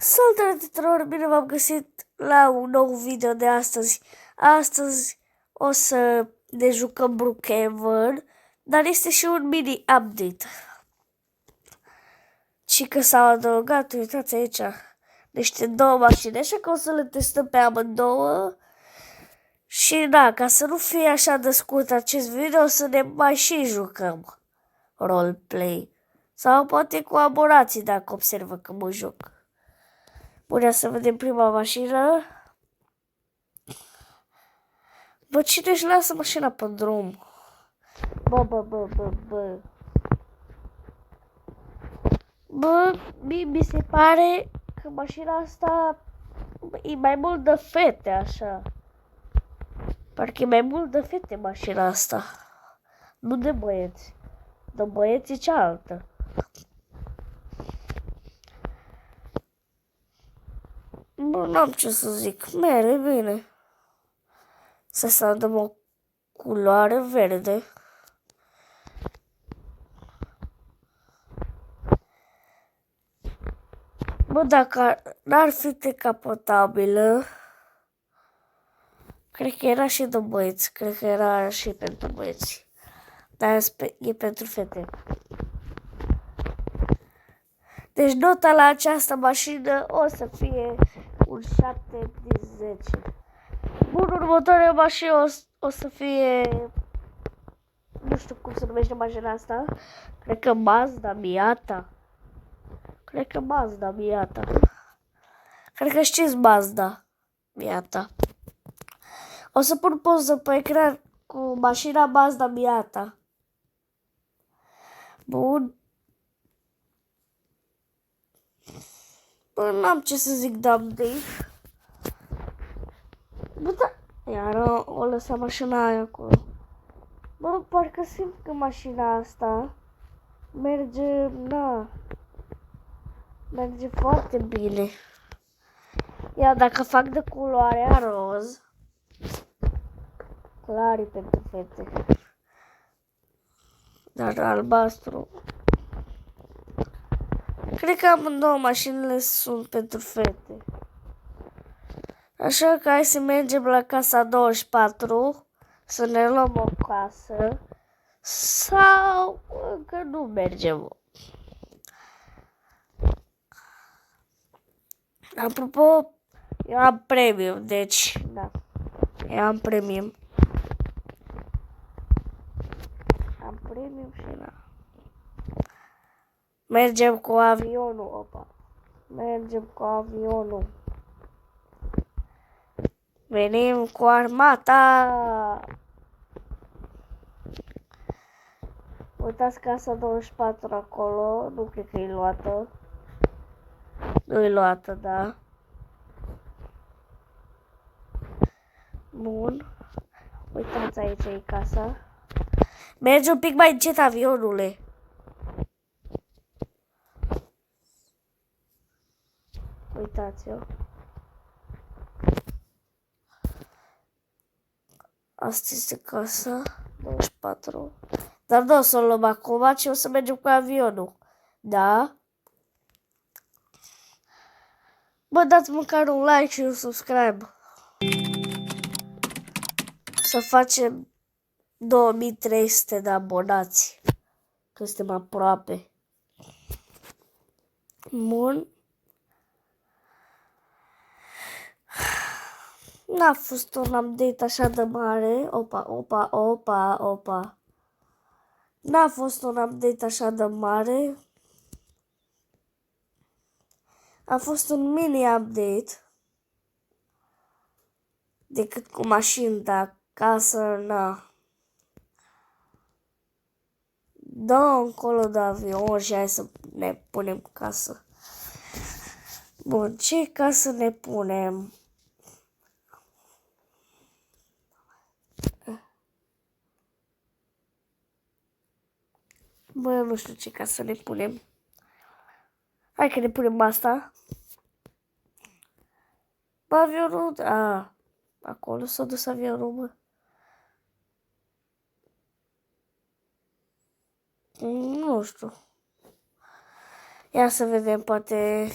Salutare tuturor, bine v-am găsit la un nou video de astăzi. Astăzi o să ne jucăm Brookhaven, dar este și un mini update. Și că s-au adăugat, uitați aici, niște două mașini, așa că o să le testăm pe amândouă. Și da, ca să nu fie așa de scurt acest video, o să ne mai și jucăm roleplay. Sau poate cu abonații dacă observă că mă joc. Bun, să vedem prima mașină. Bă, cine își lasă mașina pe drum? Bă, mi se pare că mașina asta e mai mult de fete, așa. Parcă e mai mult de fete mașina asta. Nu de băieți. De băieți e cealaltă. Bă, n-am ce să zic. Mere bine. Să dăm o culoare verde. Bă, dacă n-ar fi decapotabilă, cred că era și de băieți. Cred că era și pentru băieți. Dar e pentru fete. Deci nota la această mașină o să fie un 7 din 10. Bun, următoarea mașină o să fie... Nu știu cum se numește mașina asta. Cred că Mazda Miata. Cred că știți Mazda Miata. O să pun poză pe ecran cu mașina Mazda Miata. Bun. Bă, n-am ce să zic de update. Bă, da. Iar o lăsa mașina aia acolo. Bă, parcă simt că mașina asta merge, merge foarte bine. Iar dacă fac de culoarea roz, clar e pentru fete. Dar albastru. Cred că amândouă mașinile sunt pentru fete. Așa că hai să mergem la casa 24 să ne luăm o casă. Sau încă nu mergem. Apropo, eu am premium, deci, da. Eu am premium. Am premium și da. Mergem cu avionul, opa. Mergem cu avionul. Venim cu armata. Uitați casa 24 acolo, nu cred că e luată. Nu e luată, da. Bun. Uitați aici e casa. Merge un pic mai încet avionule. Uitați-o. Asta este casa 24. Dar nu o să o luăm acum, ci o să mergem cu avionul. Da? Bă, dați măcar un like și un subscribe. Să facem 2300 de abonați. Că suntem aproape. Bun. N-a fost un update așa de mare. Opa. N-a fost un update așa de mare. A fost un mini update. Decât cu mașini, dar casă, na. Dă încolo de avion și hai să ne punem casă. Bun, ce casă ne punem? Bă, eu nu știu ce casă ne punem. Hai că ne punem asta. Bă, avionul, acolo s-a dus avionul, mă. Nu știu. Ia să vedem, poate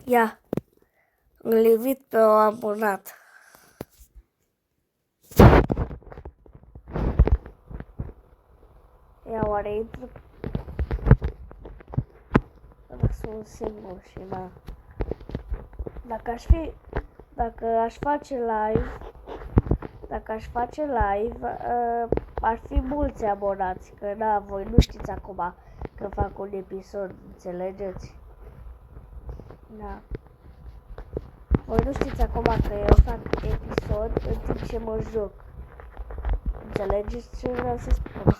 Ia, îl invit pe o abonat. Ia, oare intru? Sunt singur și da. Dacă aș face live, ar fi mulți abonați, că da, voi nu știți acum că fac un episod, înțelegeți? Da. Voi nu știți acum că eu fac episod în timp ce mă joc. Înțelegeți ce vreau să spun?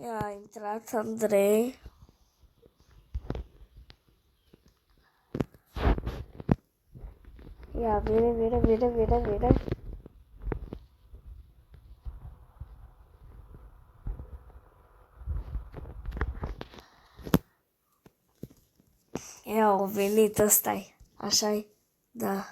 Ia, a intrat Andrei. Ia, vine. Ia, au venit, ăsta-i. Așa-i? Da.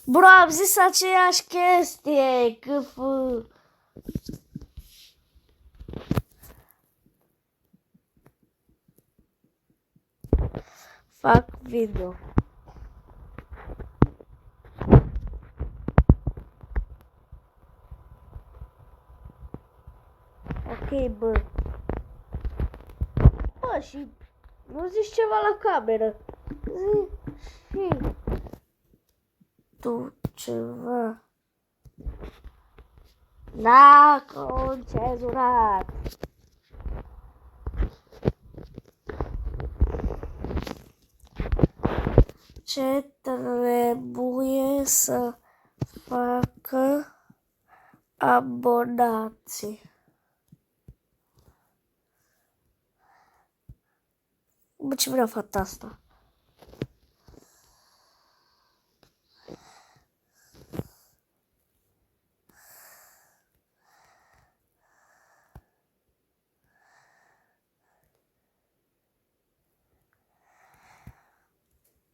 Bro, am zis aceeași chestie, fac video. Ok, bă. Bă, și nu zici ceva la cameră. Zi și tu ceva. Da, concenzurat. Ce trebuie să facă abonații? Bă, ce vrea fata asta?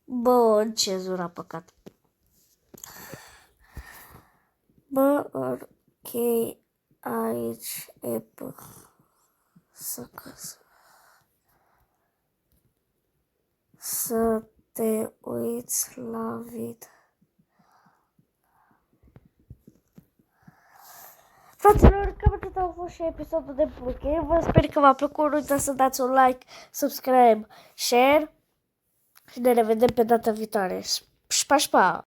Bă, cenzura, păcat. Bă, ok, aici e să te uiți la video. Fraților, cam atât a fost și episodul de Poké. Vă sper că v-a plăcut. Nu uitați să dați un like, subscribe, share și ne revedem pe data viitoare. Pa!